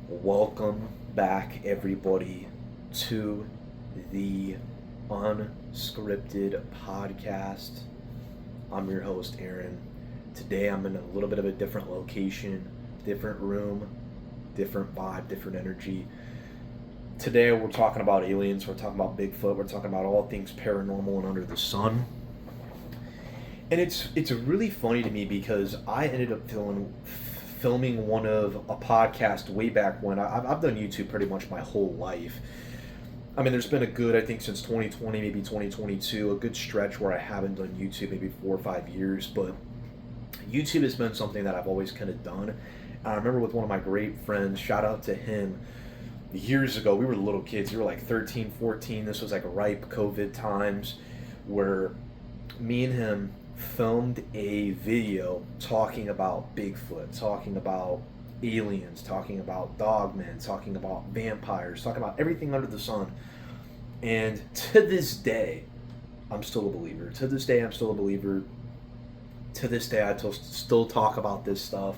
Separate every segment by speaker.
Speaker 1: Welcome back, everybody, to the Unscripted Podcast. I'm your host, Aaron. Today I'm in a little bit of a different location, different room, different vibe, different energy. Today we're talking about aliens, we're talking about Bigfoot, we're talking about all things paranormal and under the sun. And it's really funny to me because I ended up filming one of a podcast way back when. I've done YouTube pretty much my whole life. I mean, there's been a good, I think since 2020, maybe 2022, a good stretch where I haven't done YouTube, maybe 4 or 5 years. But YouTube has been something that I've always kind of done. And I remember with one of my great friends, shout out to him, years ago, we were little kids. We were like 13, 14. This was like ripe COVID times where me and him filmed a video talking about Bigfoot, talking about aliens, talking about dogmen, talking about vampires, talking about everything under the sun. And to this day, I'm still a believer. To this day, I'm still a believer. To this day, still talk about this stuff.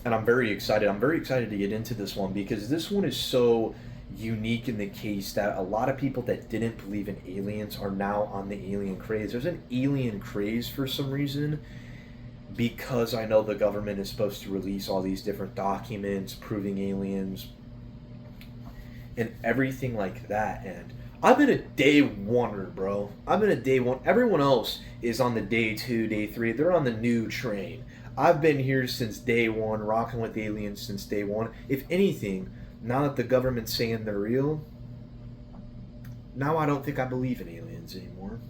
Speaker 1: And I'm very excited. I'm very excited to get into this one because this one is so unique in the case that a lot of people that didn't believe in aliens are now on the alien craze. There's an alien craze for some reason because I know the government is supposed to release all these different documents proving aliens and everything like that. And I've been a day oneer, bro. I've been a day one. Everyone else is on the day two, day three. They're on the new train. I've been here since day one, rocking with aliens since day one. If anything, now that the government's saying they're real, now I don't think I believe in aliens anymore.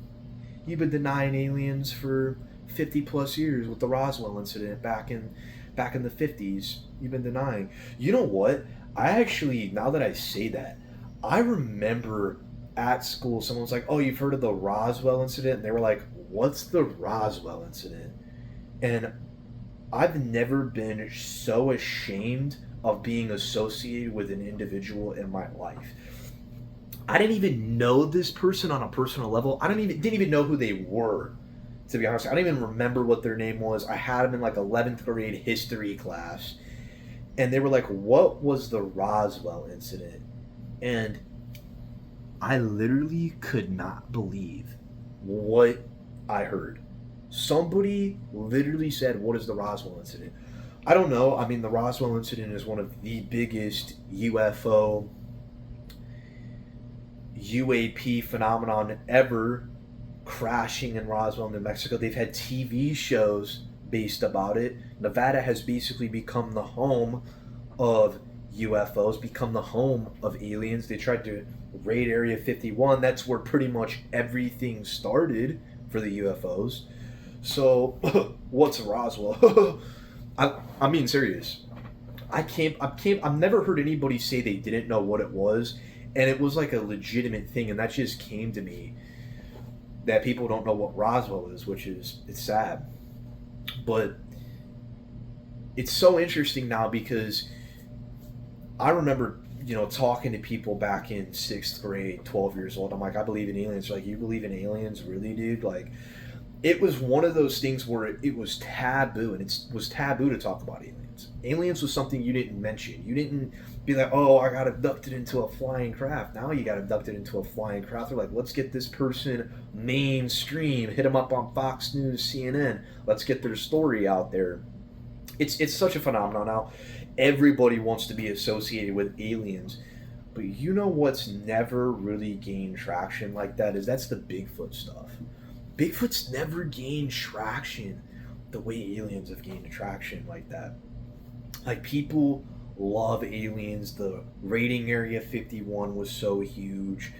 Speaker 1: You've been denying aliens for 50 plus years with the Roswell incident back in the 50s. You've been denying. You know what? I actually, now that I say that, I remember at school someone was like, "Oh, you've heard of the Roswell incident?" And they were like, "What's the Roswell incident?" And I've never been so ashamed of being associated with an individual in my life. I didn't even know this person on a personal level. I didn't even know who they were, to be honest. I don't even remember what their name was. I had them in like 11th grade history class. And they were like, "What was the Roswell incident?" And I literally could not believe what I heard. Somebody literally said, "What is the Roswell incident?" I don't know. I mean, the Roswell incident is one of the biggest UFO, UAP phenomenon ever, crashing in Roswell, New Mexico. They've had TV shows based about it. Nevada has basically become the home of UFOs, become the home of aliens. They tried to raid Area 51. That's where pretty much everything started for the UFOs. So, what's Roswell? I'm being serious. I've never heard anybody say they didn't know what it was, and it was like a legitimate thing, and that just came to me that people don't know what Roswell is, it's sad. But it's so interesting now because I remember, talking to people back in 6th grade, 12 years old. I'm like, "I believe in aliens." They're like, "You believe in aliens? Really, dude?" Like, it was one of those things where it was taboo, and it was taboo to talk about aliens. Aliens was something you didn't mention. You didn't be like, "Oh, I got abducted into a flying craft." Now you got abducted into a flying craft. They're like, "Let's get this person mainstream. Hit them up on Fox News, CNN. Let's get their story out there." It's such a phenomenon now. Everybody wants to be associated with aliens. But you know what's never really gained traction like that is that's the Bigfoot stuff. Bigfoot's never gained traction the way aliens have gained traction like that. Like, people love aliens. The raiding Area 51 was so huge.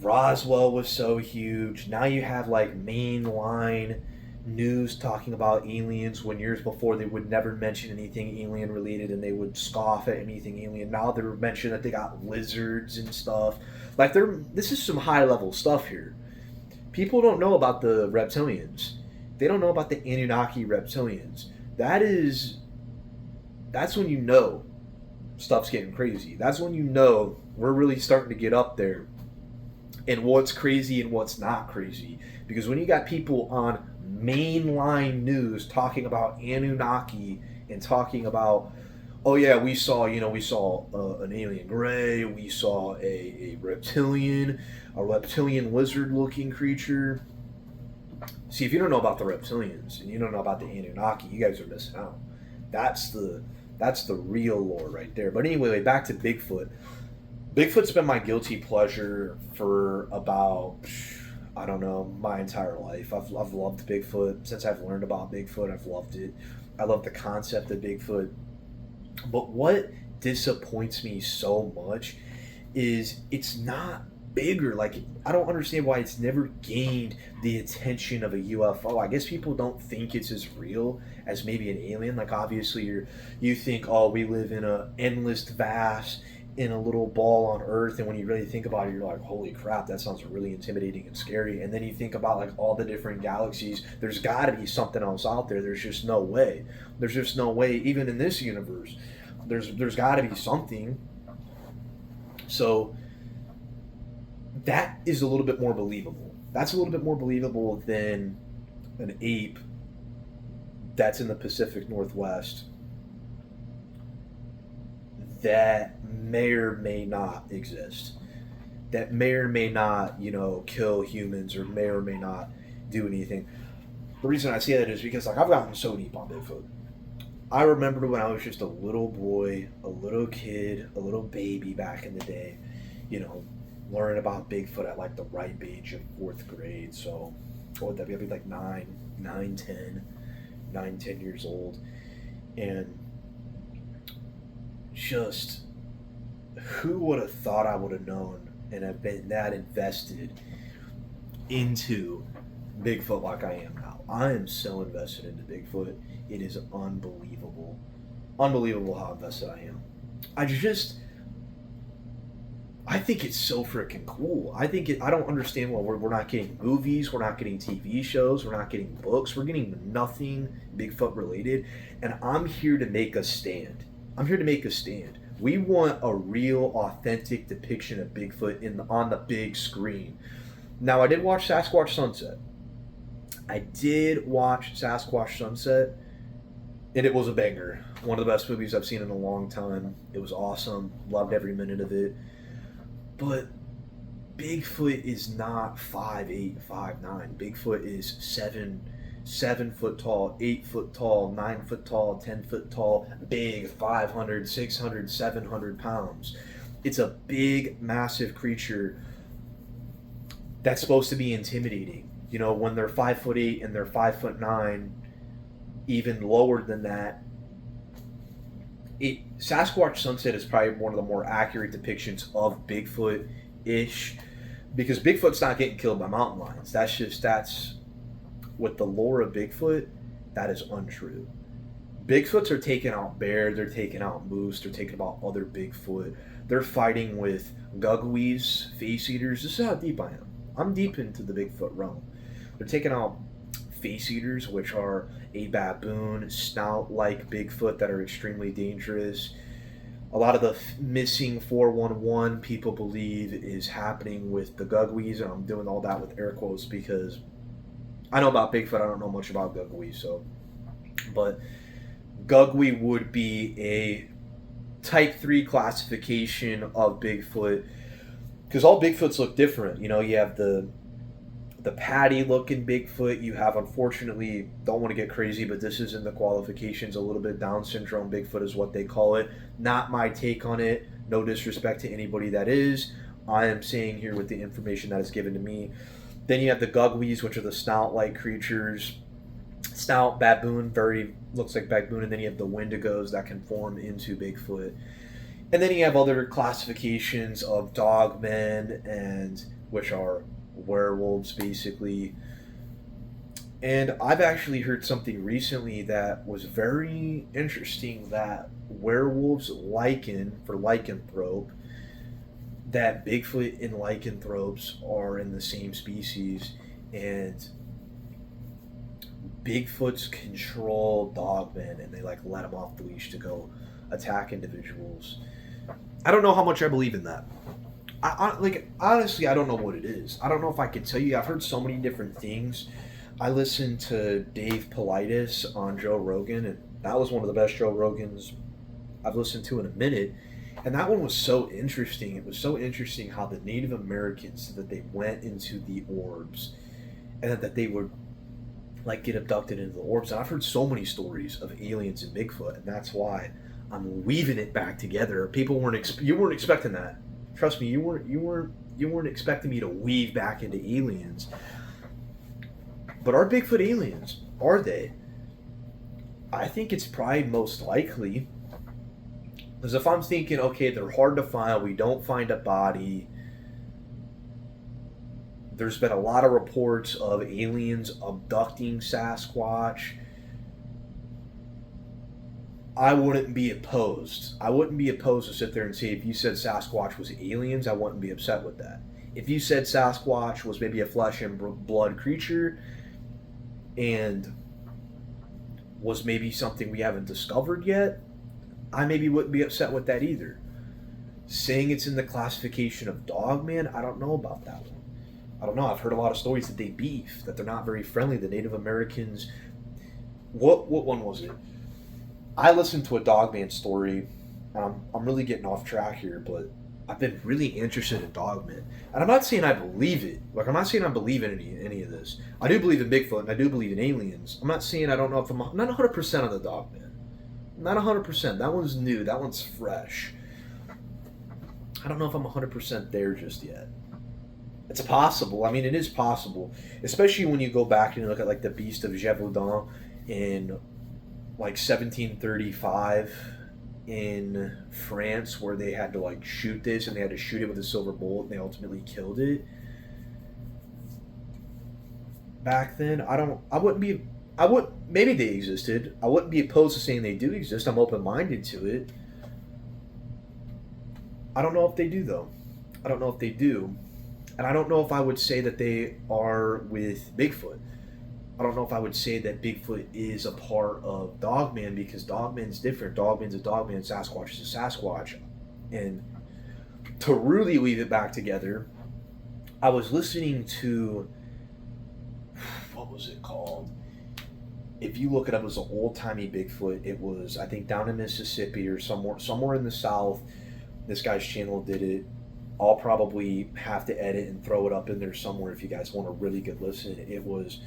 Speaker 1: Roswell was so huge. Now you have like mainline news talking about aliens when years before they would never mention anything alien related and they would scoff at anything alien. Now they're mentioning that they got lizards and stuff. Like, this is some high level stuff here. People don't know about the reptilians. They don't know about the Anunnaki reptilians. That's when you know stuff's getting crazy. That's when you know we're really starting to get up there and what's crazy and what's not crazy. Because when you got people on mainline news talking about Anunnaki and talking about, oh yeah, we saw, an alien gray, we saw a reptilian lizard looking creature. See, if you don't know about the reptilians and you don't know about the Anunnaki, you guys are missing out. That's the real lore right there. But anyway, back to Bigfoot. Bigfoot's been my guilty pleasure for about, I don't know, my entire life. I've loved Bigfoot. Since I've learned about Bigfoot, I've loved it. I love the concept of Bigfoot. But what disappoints me so much is it's not bigger. Like, I don't understand why it's never gained the attention of a UFO. I guess people don't think it's as real as maybe an alien. Like, obviously you think, oh, we live in a endless vast, in a little ball on Earth, and when you really think about it, you're like, holy crap, that sounds really intimidating and scary. And then you think about like all the different galaxies. There's got to be something else out there. There's just no way. Even in this universe, there's got to be something. So that is a little bit more believable. That's a little bit more believable than an ape that's in the Pacific Northwest that may or may not exist, that may or may not, kill humans, or may not do anything. The reason I say that is because, like, I've gotten so deep on Bigfoot. I remember when I was just a little boy, a little kid, a little baby back in the day, learning about Bigfoot at like the ripe age of 4th grade. So what would that be? I'd be like 10 years old. And just, who would have thought I would have known and have been that invested into Bigfoot like I am now? I am so invested into Bigfoot. It is unbelievable. Unbelievable how invested I am. I think it's so freaking cool. I don't understand why we're not getting movies, we're not getting TV shows, we're not getting books, we're getting nothing Bigfoot related. And I'm here to make a stand. We want a real, authentic depiction of Bigfoot on the big screen. Now, I did watch Sasquatch Sunset. And it was a banger. One of the best movies I've seen in a long time. It was awesome. Loved every minute of it. But Bigfoot is not 5'8", 5'9". Bigfoot is 7 foot tall, 8 foot tall, 9 foot tall, 10 foot tall, big, 500, 600, 700 pounds. It's a big, massive creature that's supposed to be intimidating. When they're 5'8" and they're 5'9", even lower than that. Sasquatch Sunset is probably one of the more accurate depictions of Bigfoot-ish, because Bigfoot's not getting killed by mountain lions. That's with the lore of Bigfoot, that is untrue. Bigfoots are taking out bear, they're taking out moose, they're taking out other Bigfoot. They're fighting with gugwees, face eaters. This is how deep I am. I'm deep into the Bigfoot realm. They're taking out face eaters, which are a baboon, snout-like Bigfoot that are extremely dangerous. A lot of the missing 411 people believe is happening with the gugwees, and I'm doing all that with air quotes because I know about Bigfoot, I don't know much about gugwees, but gugwee would be a type 3 classification of Bigfoot, because all Bigfoots look different. You have the patty looking Bigfoot. You have, unfortunately, don't want to get crazy, but this is in the qualifications a little bit, Down syndrome Bigfoot is what they call it. Not my take on it. No disrespect to anybody that is. I am saying here with the information that is given to me. Then you have the gugwees, which are the snout-like creatures. Snout, baboon, very looks like baboon. And then you have the wendigos that can form into Bigfoot. And then you have other classifications of dogmen, and which are werewolves, basically. And I've actually heard something recently that was very interesting, that werewolves for lycanthrope, that Bigfoot and lycanthropes are in the same species, and Bigfoots control dogmen, and they let them off the leash to go attack individuals. I don't know how much I believe in that. Honestly, I don't know what it is. I don't know if I could tell you. I've heard so many different things. I listened to Dave Paulides on Joe Rogan, and that was one of the best Joe Rogans I've listened to in a minute. And that one was so interesting. It was so interesting how the Native Americans said that they went into the orbs and that they would like get abducted into the orbs. And I've heard so many stories of aliens and Bigfoot, and that's why I'm weaving it back together. People you weren't expecting that. Trust me, you weren't expecting me to weave back into aliens. But are Bigfoot aliens? Are they? I think it's probably most likely. Because if I'm thinking, okay, they're hard to find, we don't find a body. There's been a lot of reports of aliens abducting Sasquatch. I wouldn't be opposed. I wouldn't be opposed to sit there and say, if you said Sasquatch was aliens, I wouldn't be upset with that. If you said Sasquatch was maybe a flesh and blood creature and was maybe something we haven't discovered yet, I maybe wouldn't be upset with that either. Saying it's in the classification of Dogman, I don't know about that one. I don't know. I've heard a lot of stories that they beef, that they're not very friendly. The Native Americans. What one was it? I listened to a Dogman story, and I'm really getting off track here, but I've been really interested in Dogman. And I'm not saying I believe it. Like, I'm not saying I believe in any of this. I do believe in Bigfoot, and I do believe in aliens. I'm not saying I don't know if I'm not 100% on the Dogman. Not 100%. That one's new. That one's fresh. I don't know if I'm 100% there just yet. It's possible. I mean, it is possible. Especially when you go back and you look at, like, the Beast of Gévaudan in, like, 1735 in France, where they had to, like, shoot this, and they had to shoot it with a silver bullet, and they ultimately killed it. Back then, maybe they existed. I wouldn't be opposed to saying they do exist. I'm open-minded to it. I don't know if they do, though. I don't know if they do. And I don't know if I would say that they are with Bigfoot. I don't know if I would say that Bigfoot is a part of Dogman, because Dogman's different. Dogman's a Dogman, Sasquatch is a Sasquatch. And to really weave it back together, I was listening to, what was it called? If you look it up, it was an old-timey Bigfoot. It was, I think, down in Mississippi or somewhere in the South. This guy's channel did it. I'll probably have to edit and throw it up in there somewhere if you guys want a really good listen. It was,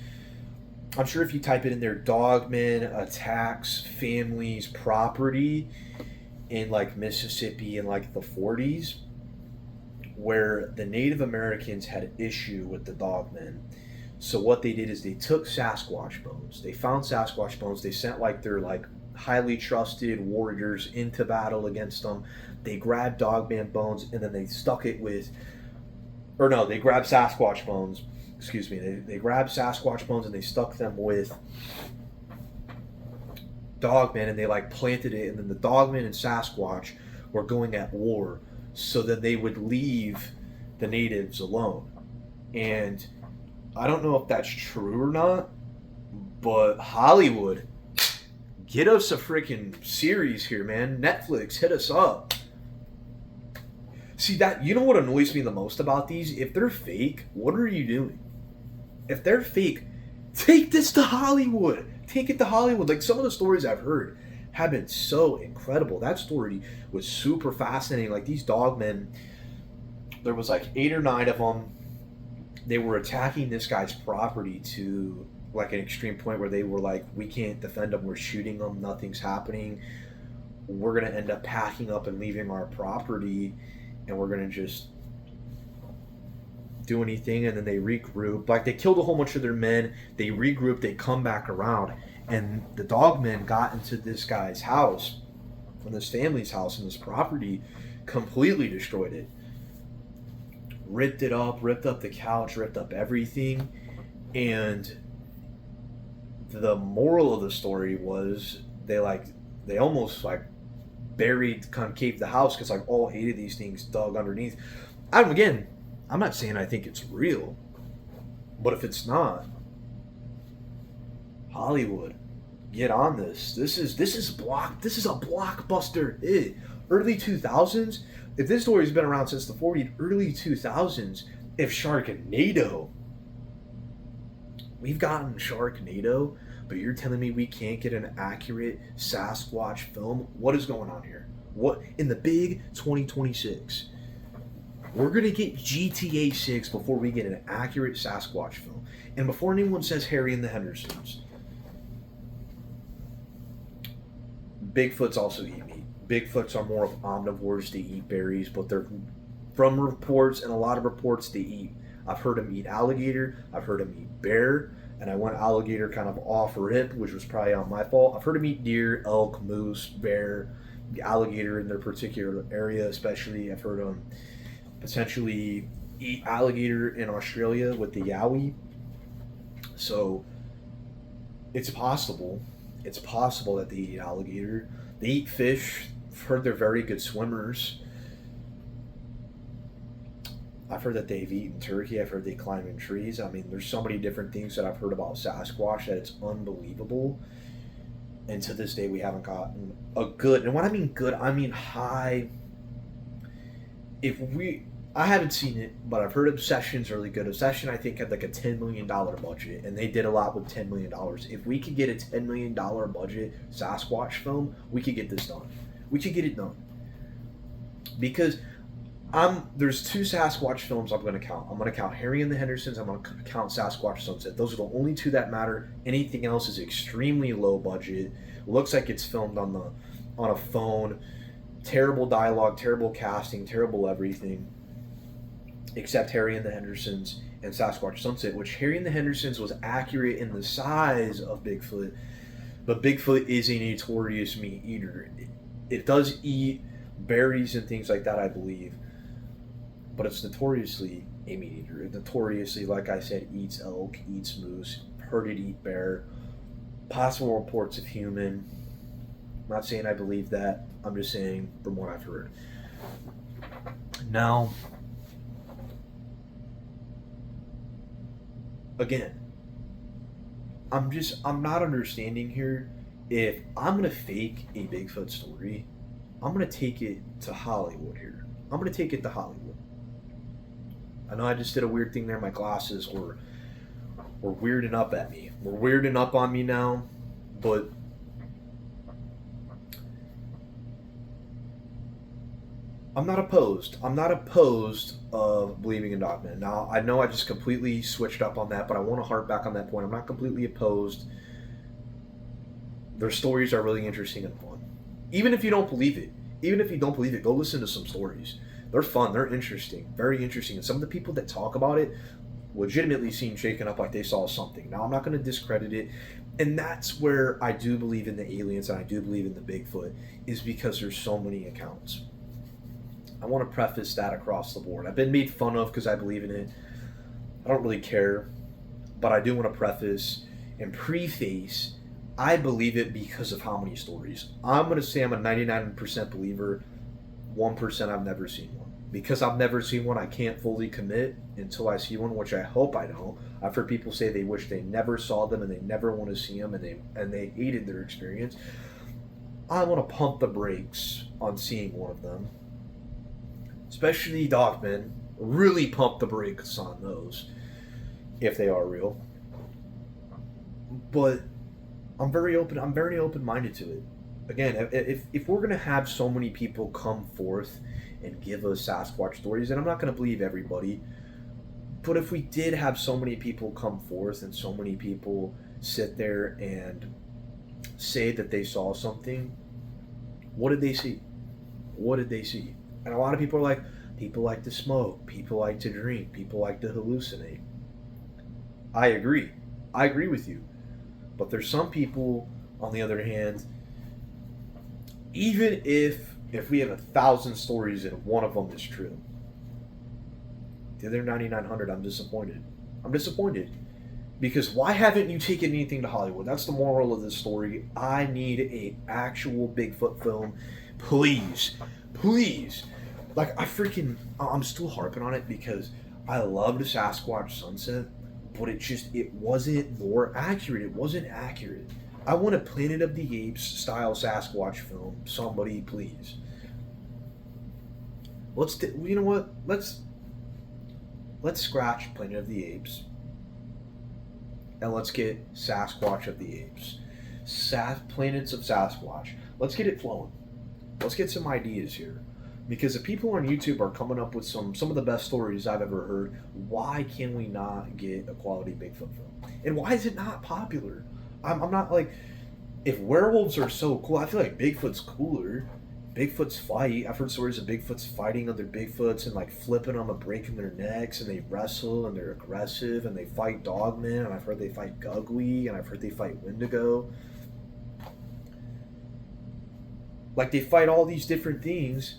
Speaker 1: I'm sure if you type it in there, Dogman attacks families' property in, like, Mississippi in, like, the 40s, where the Native Americans had an issue with the Dogmen. So what they did is they took Sasquatch bones. They found Sasquatch bones. They sent, like, their, like, highly trusted warriors into battle against them. They grabbed Dogman bones, and then they stuck it with, or no, they grabbed Sasquatch bones. Excuse me. They grabbed Sasquatch bones and they stuck them with Dogman, and they, like, planted it. And then the Dogman and Sasquatch were going at war, so then they would leave the natives alone. And I don't know if that's true or not, but Hollywood, get us a freaking series here, man. Netflix, hit us up. See, that, you know what annoys me the most about these? If they're fake, what are you doing? If they're fake, take this to Hollywood. Take it to Hollywood. Like, some of the stories I've heard have been so incredible. That story was super fascinating. Like, these Dogmen, there was like 8 or 9 of them. They were attacking this guy's property to, like, an extreme point where they were like, we can't defend them, we're shooting them, nothing's happening. We're going to end up packing up and leaving our property, and we're going to just do anything. And then they regroup. Like, they killed a whole bunch of their men, they regrouped, they come back around, and the Dogmen got into this guy's house, and this family's house, and this property, completely destroyed it. Ripped it up, ripped up the couch, ripped up everything. And the moral of the story was they almost, like, buried, concaved the house, because, like, all 8 of these things dug underneath. Again, I'm not saying I think it's real, but if it's not, Hollywood, get on this. This is a blockbuster hit. Early 2000s. If this story's been around since the 40s, early 2000s, if Sharknado We've gotten Sharknado, but you're telling me we can't get an accurate Sasquatch film? What is going on here? What in the big 2026? We're gonna get GTA 6 before we get an accurate Sasquatch film, and before anyone says Harry and the Hendersons. Bigfoots also eat meat. Bigfoots are more of omnivores. They eat berries, but they're from reports and a lot of reports they eat. I've heard them eat alligator. I've heard them eat bear, and I went alligator kind of off rip, which was probably on my fault. I've heard them eat deer, elk, moose, bear, the alligator in their particular area, especially. I've heard them potentially eat alligator in Australia with the yowie. So it's possible. It's possible that they eat alligator. They eat fish. I've heard they're very good swimmers. I've heard that they've eaten turkey. I've heard they climb in trees. I mean, there's so many different things that I've heard about Sasquatch that it's unbelievable. And to this day, we haven't gotten a good, and when I mean good, I mean high. I haven't seen it, but I've heard Obsession's really good. Obsession, I think, had like a $10 million budget, and they did a lot with $10 million. If we could get a $10 million budget Sasquatch film, we could get this done. We could get it done. Because there's two Sasquatch films I'm going to count. I'm going to count Harry and the Hendersons. I'm going to count Sasquatch Sunset. Those are the only two that matter. Anything else is extremely low budget. Looks like it's filmed on a phone. Terrible dialogue, terrible casting, terrible everything. Except Harry and the Hendersons and Sasquatch Sunset, which Harry and the Hendersons was accurate in the size of Bigfoot, but Bigfoot is a notorious meat eater. It does eat berries and things like that, I believe, but it's notoriously a meat eater. It notoriously, like I said, eats elk, eats moose, heard it eat bear, possible reports of human. I'm not saying I believe that, I'm just saying from what I've heard. Now, again, I'm not understanding here. If I'm gonna fake a Bigfoot story, I'm gonna take it to Hollywood here. I'm gonna take it to Hollywood. I know I just did a weird thing there. My glasses were weirding up at me. We're weirding up on me now, but I'm not opposed. I'm not opposed of believing in Dogmen. Now, I know I just completely switched up on that, but I want to harp back on that point. I'm not completely opposed. Their stories are really interesting and fun. Even if you don't believe it, go listen to some stories. They're fun. They're interesting. Very interesting. And some of the people that talk about it legitimately seem shaken up like they saw something. Now, I'm not going to discredit it. And that's where I do believe in the aliens and I do believe in the Bigfoot, is because there's so many accounts. I want to preface that across the board. I've been made fun of because I believe in it. I don't really care. But I do want to preface and preface, I believe it because of how many stories. I'm going to say I'm a 99% believer. 1% I've never seen one. Because I've never seen one, I can't fully commit until I see one, which I hope I don't. I've heard people say they wish they never saw them and they never want to see them and they hated their experience. I want to pump the brakes on seeing one of them. Especially Dogmen, really pump the brakes on those, if they are real. But I'm very open-minded to it. Again, if we're gonna have so many people come forth and give us Sasquatch stories, and I'm not gonna believe everybody, but if we did have so many people come forth and so many people sit there and say that they saw something, what did they see? What did they see? And a lot of people are like, people like to smoke, people like to drink, people like to hallucinate. I agree. I agree with you. But there's some people, on the other hand, even if we have 1,000 stories and one of them is true, the other 9,900, I'm disappointed. I'm disappointed. Because why haven't you taken anything to Hollywood? That's the moral of this story. I need a actual Bigfoot film. Please. Please. Like, I'm still harping on it because I loved Sasquatch Sunset, but it wasn't more accurate. It wasn't accurate. I want a Planet of the Apes style Sasquatch film. Somebody, please. You know what? Let's scratch Planet of the Apes. and let's get Sasquatch of the Apes. Planets of Sasquatch. Let's get it flowing. Let's get some ideas here. Because the people on YouTube are coming up with some of the best stories I've ever heard. Why can we not get a quality Bigfoot film? And why is it not popular? I'm not like, if werewolves are so cool, I feel like Bigfoot's cooler. Bigfoots fight. I've heard stories of Bigfoots fighting other Bigfoots and like flipping them and breaking their necks, and they wrestle and they're aggressive and they fight dogmen, and I've heard they fight Gugwe, and I've heard they fight Wendigo. Like they fight all these different things,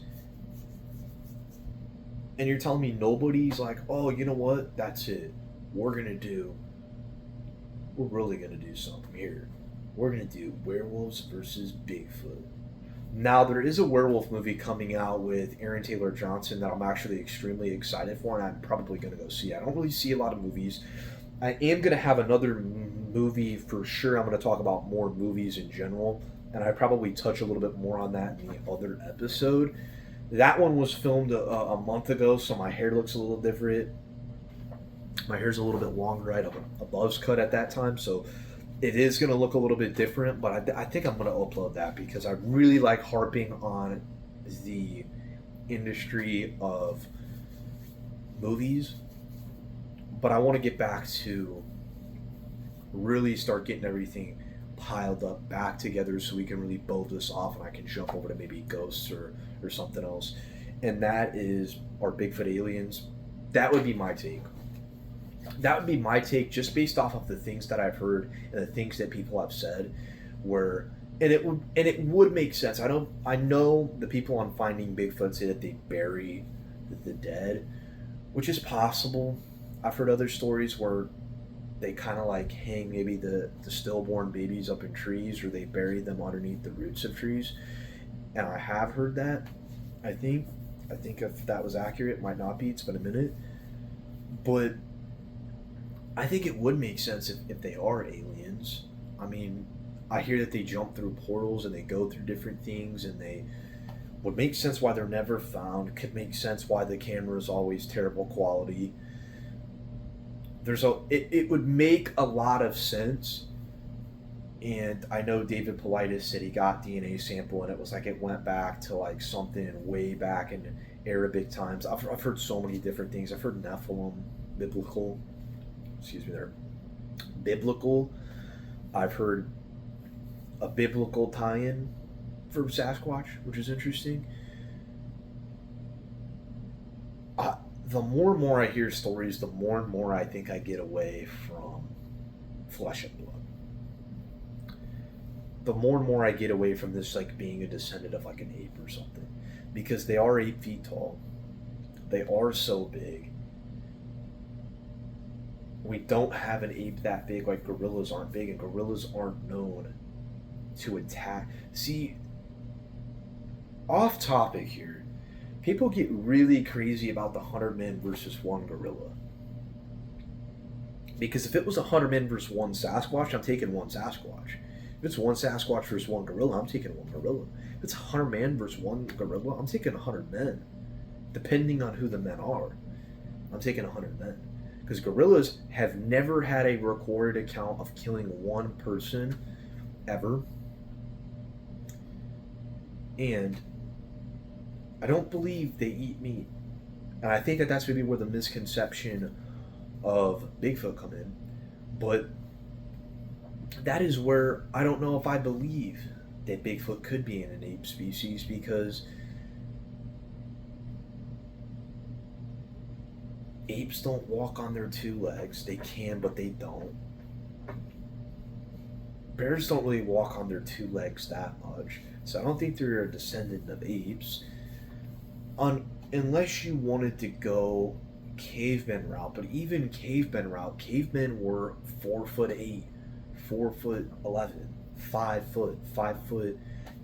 Speaker 1: and you're telling me nobody's like, oh, you know what? That's it. We're really gonna do something here. We're gonna do werewolves versus Bigfoot. Now, there is a werewolf movie coming out with Aaron Taylor Johnson that I'm actually extremely excited for, and I'm probably going to go see. I don't really see a lot of movies. I am going to have another movie for sure. I'm going to talk about more movies in general, and I probably touch a little bit more on that in the other episode. That one was filmed a month ago, so my hair looks a little different. My hair's a little bit longer. I had a buzz cut at that time, so it is going to look a little bit different, but I think I'm going to upload that because I really like harping on the industry of movies, but I want to get back to really start getting everything piled up back together so we can really build this off, and I can jump over to maybe ghosts or something else, and that is our Bigfoot aliens. That would be my take. That would be my take, just based off of the things that I've heard and the things that people have said. And it would make sense. I know the people on Finding Bigfoot say that they bury the dead, which is possible. I've heard other stories where they kind of like hang maybe the stillborn babies up in trees, or they bury them underneath the roots of trees. And I have heard that. I think if that was accurate, it might not be. It's been a minute, but I think it would make sense if they are aliens. I mean, I hear that they jump through portals and they go through different things, and they would make sense why they're never found. Could make sense why the camera is always terrible quality. It would make a lot of sense. And I know David Paulides said he got DNA sample, and it was like it went back to like something way back in Arabic times. I've heard so many different things. I've heard Nephilim, biblical. I've heard a biblical tie-in for Sasquatch, which is interesting. The more and more I hear stories, the more and more I think I get away from flesh and blood. The more and more I get away from this like being a descendant of like an ape or something, because they are 8 feet tall. They are so big. We don't have an ape that big. Like gorillas aren't big, and gorillas aren't known to attack. See, off topic here, people get really crazy about the 100 men versus one gorilla. Because if it was 100 men versus one Sasquatch, I'm taking one Sasquatch. If it's one Sasquatch versus one gorilla, I'm taking one gorilla. If it's 100 men versus one gorilla, I'm taking 100 men. Depending on who the men are, I'm taking 100 men. Because gorillas have never had a recorded account of killing one person ever. And I don't believe they eat meat. And I think that that's maybe where the misconception of Bigfoot come in. But that is where I don't know if I believe that Bigfoot could be in an ape species, because apes don't walk on their 2 legs. They can, but they don't. Bears don't really walk on their 2 legs that much. So I don't think they're a descendant of apes. Unless you wanted to go caveman route. But even caveman route, cavemen were 4'8", 4'11", 5 foot, 5 foot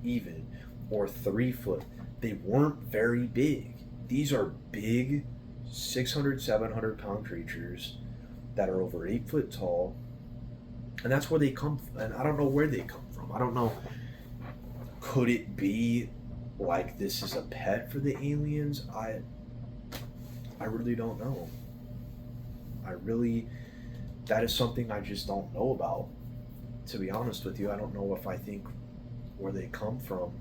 Speaker 1: even, or 3 foot. They weren't very big. These are big 600, 700 pound creatures that are over 8 foot tall, and that's where they come from. And I don't know where they come from. I don't know. Could it be like this is a pet for the aliens? I really don't know. I really that is something I just don't know about. To be honest with you, I don't know if I think where they come from.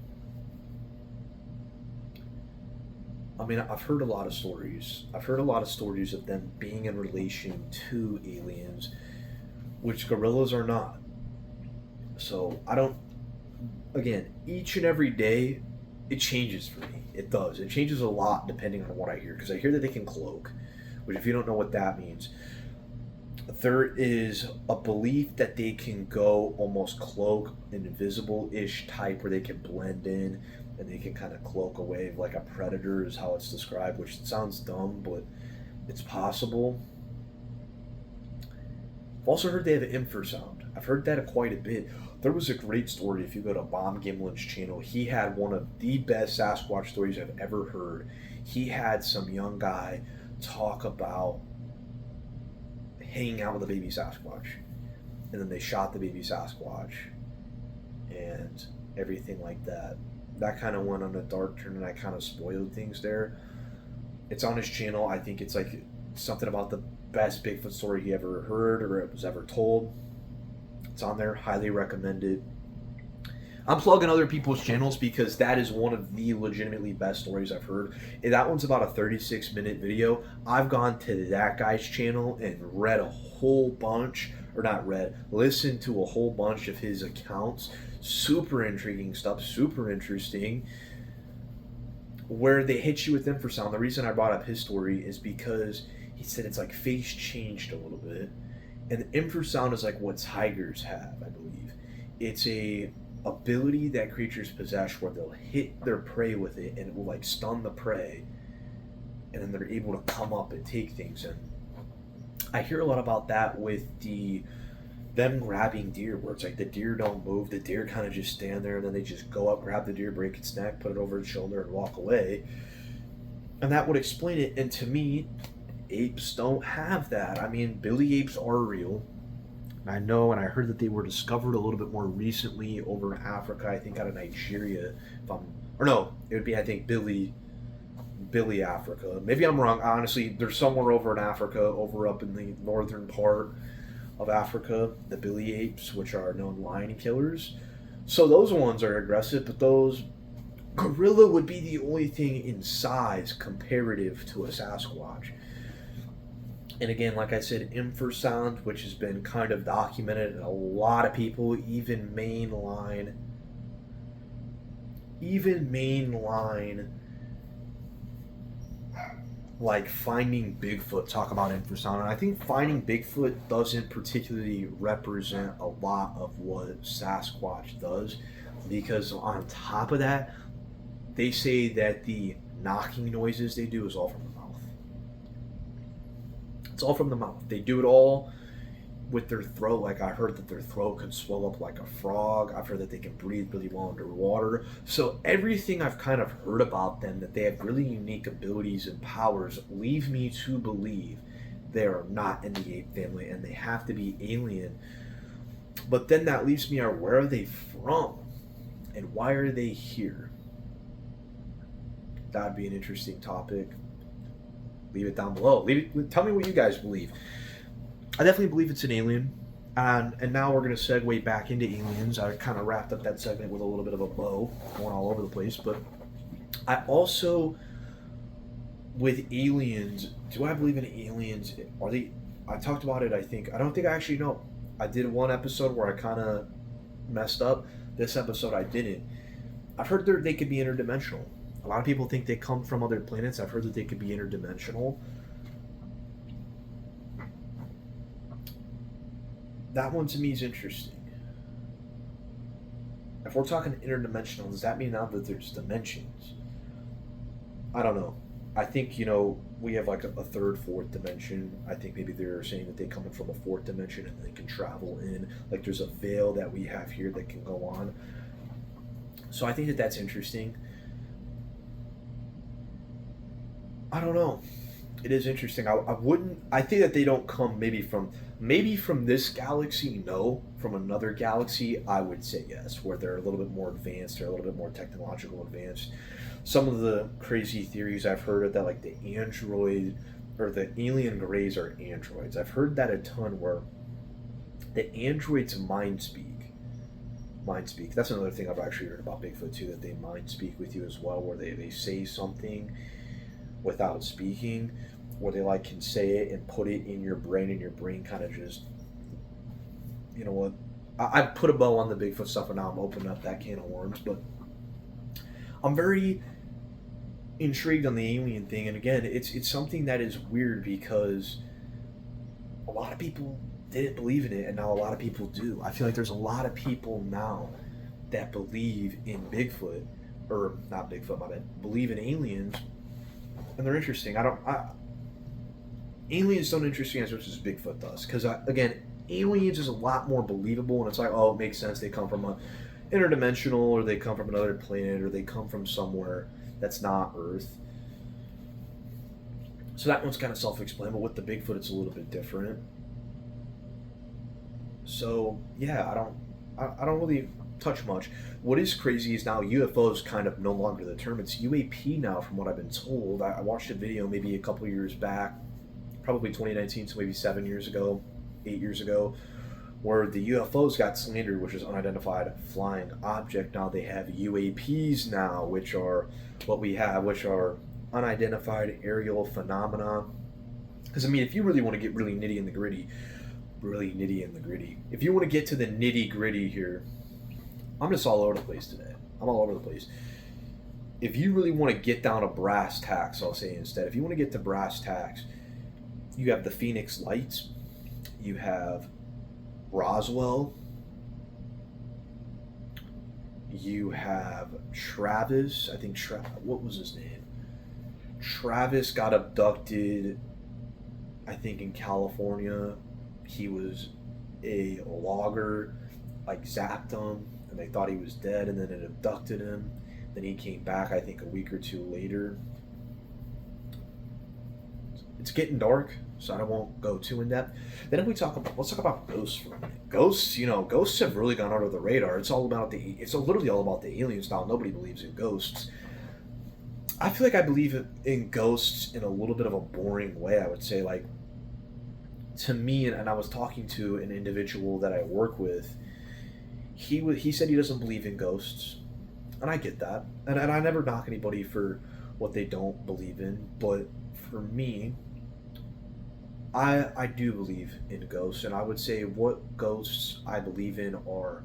Speaker 1: I mean, I've heard a lot of stories. I've heard a lot of stories of them being in relation to aliens, which gorillas are not. So I don't. Again, each and every day, it changes for me. It does. It changes a lot depending on what I hear. Because I hear that they can cloak, which, if you don't know what that means, there is a belief that they can go almost cloak, invisible-ish type, where they can blend in and they can kind of cloak away like a predator, is how it's described, which sounds dumb, but it's possible. I've also heard they have infrasound. I've heard that quite a bit. There was a great story, if you go to Bomb Gimlin's channel, he had one of the best Sasquatch stories I've ever heard. He had some young guy talk about hanging out with a baby Sasquatch, and then they shot the baby Sasquatch and everything like that. That kind of went on a dark turn, and I kind of spoiled things there. It's on his channel. I think it's like something about the best Bigfoot story he ever heard or it was ever told. It's on there. Highly recommended. I'm plugging other people's channels because that is one of the legitimately best stories I've heard. And that one's about a 36-minute video. I've gone to that guy's channel and read a whole bunch, or not read, listened to a whole bunch of his accounts. Super intriguing stuff, super interesting. Where they hit you with infrasound, the reason I brought up his story is because he said it's like face changed a little bit. And infrasound is like what tigers have, I believe. It's a ability that creatures possess where they'll hit their prey with it and it will like stun the prey, and then they're able to come up and take things. And I hear a lot about that with them grabbing deer, where it's like the deer don't move, the deer kind of just stand there, and then they just go up, grab the deer, break its neck, put it over its shoulder, and walk away. And that would explain it. And to me, apes don't have that. I mean, billy apes are real. I know, and I heard that they were discovered a little bit more recently over in Africa, I think out of Nigeria. Or no, it would be, I think, Billy Africa. Maybe I'm wrong. Honestly, they're somewhere over in Africa, over up in the northern part of Africa, the billy apes, which are known lion killers. So those ones are aggressive, but those gorilla would be the only thing in size comparative to a Sasquatch. And again, like I said, infrasound, which has been kind of documented, and a lot of people, even mainline, like Finding Bigfoot, talk about infrasound. And I think Finding Bigfoot doesn't particularly represent a lot of what Sasquatch does, because on top of that, they say that the knocking noises they do is all from the mouth. It's all from the mouth. They do it all with their throat. Like I heard that their throat can swell up like a frog. I've heard that they can breathe really well underwater. So everything I've kind of heard about them, that they have really unique abilities and powers, leave me to believe they are not in the ape family and they have to be alien. But then that leaves me out, where are they from? And why are they here? That'd be an interesting topic. Leave it down below. Tell me what you guys believe. I definitely believe it's an alien. And now we're going to segue back into aliens. I kind of wrapped up that segment with a little bit of a bow, going all over the place. But I also, with aliens, do I believe in aliens? I talked about it, I think. I don't think I actually know. I did one episode where I kind of messed up. This episode I didn't. I've heard they could be interdimensional. A lot of people think they come from other planets. I've heard that they could be interdimensional. That one to me is interesting. If we're talking interdimensional, does that mean now that there's dimensions? I don't know. I think, we have like a third, fourth dimension. I think maybe they're saying that they come in from a fourth dimension and they can travel in. Like there's a veil that we have here that can go on. So I think that that's interesting. I don't know. It is interesting. I think that they don't come maybe from this galaxy, no. From another galaxy, I would say yes, where they're a little bit more advanced, they're a little bit more technological advanced. Some of the crazy theories I've heard are that like the android or the alien greys are androids. I've heard that a ton, where the androids mind speak. Mind speak. That's another thing I've actually heard about Bigfoot too, that they mind speak with you as well, where they say something without speaking, where they like can say it and put it in your brain, and your brain kind of just, you know what, I put a bow on the Bigfoot stuff, and now I'm opening up that can of worms. But I'm very intrigued on the alien thing, and again, it's something that is weird, because a lot of people didn't believe in it, and now a lot of people do. I feel like there's a lot of people now that believe in Bigfoot, or not Bigfoot, my bad, believe in aliens, and they're interesting. Aliens don't interest me as much as Bigfoot does, because again, aliens is a lot more believable, and it's like, oh, it makes sense. They come from a interdimensional, or they come from another planet, or they come from somewhere that's not Earth. So that one's kind of self-explained, but with the Bigfoot, it's a little bit different. So yeah, I don't really touch much. What is crazy is now UFO is kind of no longer the term. It's UAP now, from what I've been told. I watched a video maybe a couple years back, probably 2019, so maybe 7 years ago, 8 years ago, where the UFOs got slandered, which is unidentified flying object. Now they have UAPs now, which are what we have, which are unidentified aerial phenomena. Because I mean, if you really want to get really nitty in the gritty, if you want to get to the nitty gritty here, I'm just all over the place today. I'm all over the place. If you really want to get down to brass tacks, I'll say instead, if you want to get to brass tacks, you have the Phoenix Lights, you have Roswell, you have Travis. I think what was his name? Travis got abducted, I think, in California. He was a logger, like zapped him, and they thought he was dead, and then it abducted him. Then he came back, I think, a week or two later. It's getting dark, so I won't go too in depth. Then if let's talk about ghosts for a minute. Ghosts have really gone under the radar. It's literally all about the aliens now. Nobody believes in ghosts. I feel like I believe in ghosts in a little bit of a boring way, I would say. Like, to me, and I was talking to an individual that I work with, he said he doesn't believe in ghosts, and I get that, and I never knock anybody for what they don't believe in, but for me, I do believe in ghosts, and I would say what ghosts I believe in are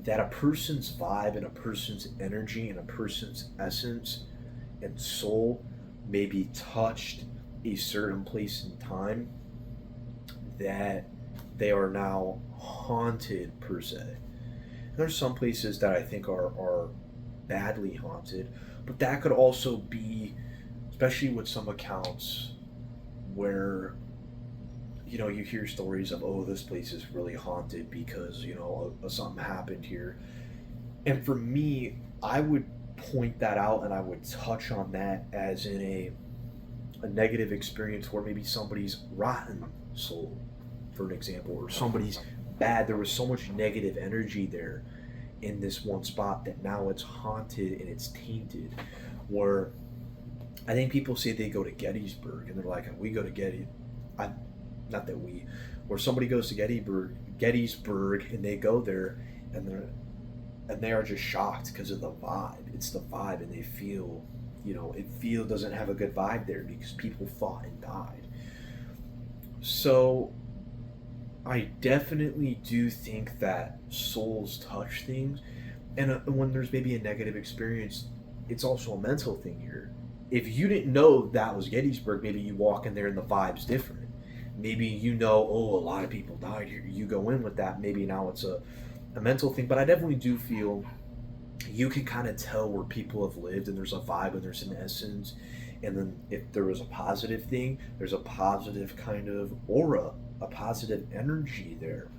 Speaker 1: that a person's vibe and a person's energy and a person's essence and soul may be touched a certain place in time, that they are now haunted per se. There's some places that I think are badly haunted, but that could also be, especially with some accounts where, you know, you hear stories of, oh, this place is really haunted because, you know, something happened here. And for me, I would point that out, and I would touch on that as in a negative experience where maybe somebody's rotten soul, for an example, or somebody's bad. There was so much negative energy there in this one spot that now it's haunted and it's tainted. Where I think people say they go to Gettysburg, and they're like, we go to where somebody goes to Gettysburg, and they go there, and they are just shocked because of the vibe. It's the vibe, and they feel, you know, it doesn't have a good vibe there because people fought and died. So I definitely do think that souls touch things, and when there's maybe a negative experience, it's also a mental thing here. If you didn't know that was Gettysburg, maybe you walk in there and the vibe's different. Maybe you know, oh, a lot of people died here. You go in with that. Maybe now it's a mental thing. But I definitely do feel you can kind of tell where people have lived, and there's a vibe and there's an essence. And then if there was a positive thing, there's a positive kind of aura, a positive energy there.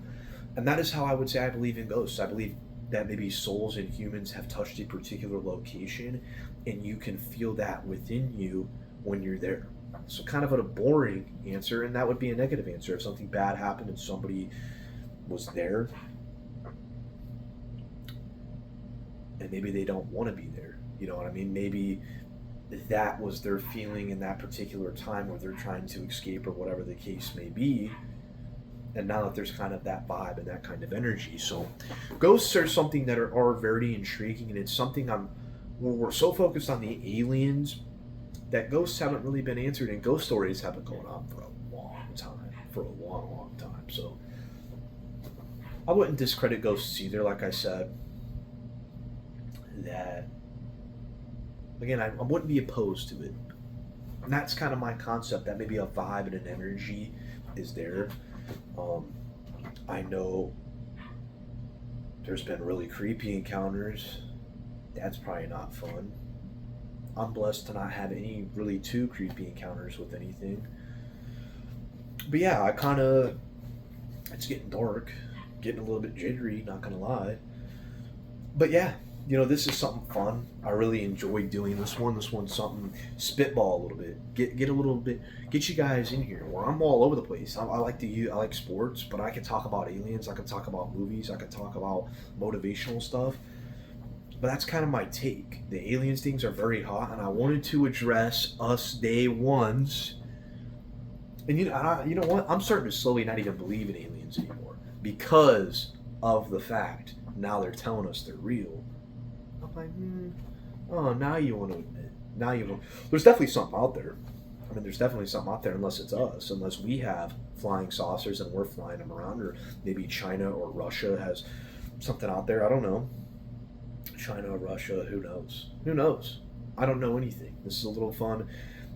Speaker 1: And that is how I would say I believe in ghosts. I believe that maybe souls and humans have touched a particular location, and you can feel that within you when you're there. So kind of a boring answer, and that would be a negative answer. If something bad happened and somebody was there, and maybe they don't want to be there, you know what I mean? Maybe that was their feeling in that particular time where they're trying to escape or whatever the case may be. And now that there's kind of that vibe and that kind of energy. So ghosts are something that are very intriguing, and it's something we're so focused on the aliens that ghosts haven't really been answered, and ghost stories have been going on for a long time. So I wouldn't discredit ghosts either. Like I said, that again, I wouldn't be opposed to it. And that's kind of my concept, that maybe a vibe and an energy is there. I know there's been really creepy encounters. That's probably not fun. I'm blessed to not have any really too creepy encounters with anything. But yeah, it's getting dark, getting a little bit jittery, not gonna lie. But yeah, this is something fun. I really enjoyed doing this one. This one's something, spitball a little bit, get a little bit, get you guys in here where I'm all over the place. I like sports, but I can talk about aliens. I can talk about movies. I can talk about motivational stuff. But that's kind of my take. The aliens things are very hot, and I wanted to address us day ones. And you know what? I'm starting to slowly not even believe in aliens anymore because of the fact now they're telling us they're real. I'm like, oh, now you want to admit. There's definitely something out there. I mean, there's definitely something out there, unless it's us, unless we have flying saucers and we're flying them around, or maybe China or Russia has something out there. I don't know. China, Russia, who knows? Who knows? I don't know anything. This is a little fun.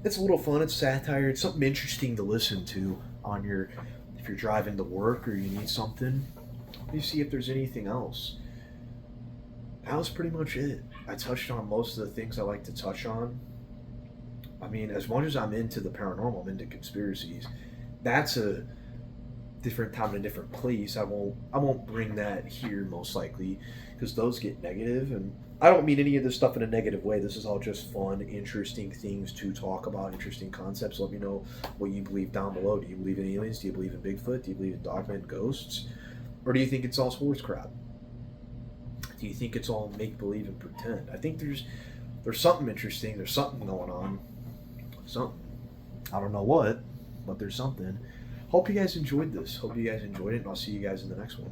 Speaker 1: It's a little fun. It's satire. It's something interesting to listen to if you're driving to work or you need something. Let me see if there's anything else. That was pretty much it. I touched on most of the things I like to touch on. I mean, as much as I'm into the paranormal, I'm into conspiracies. That's a different time and a different place. I won't bring that here most likely, because those get negative, and I don't mean any of this stuff in a negative way. This is all just fun, interesting things to talk about, interesting concepts. Let me know what you believe down below. Do you believe in aliens? Do you believe in Bigfoot? Do you believe in dogmen, ghosts? Or do you think it's all horse crap? Do you think it's all make-believe and pretend? I think there's something interesting. There's something going on. Something. I don't know what, but there's something. Hope you guys enjoyed this. Hope you guys enjoyed it, and I'll see you guys in the next one.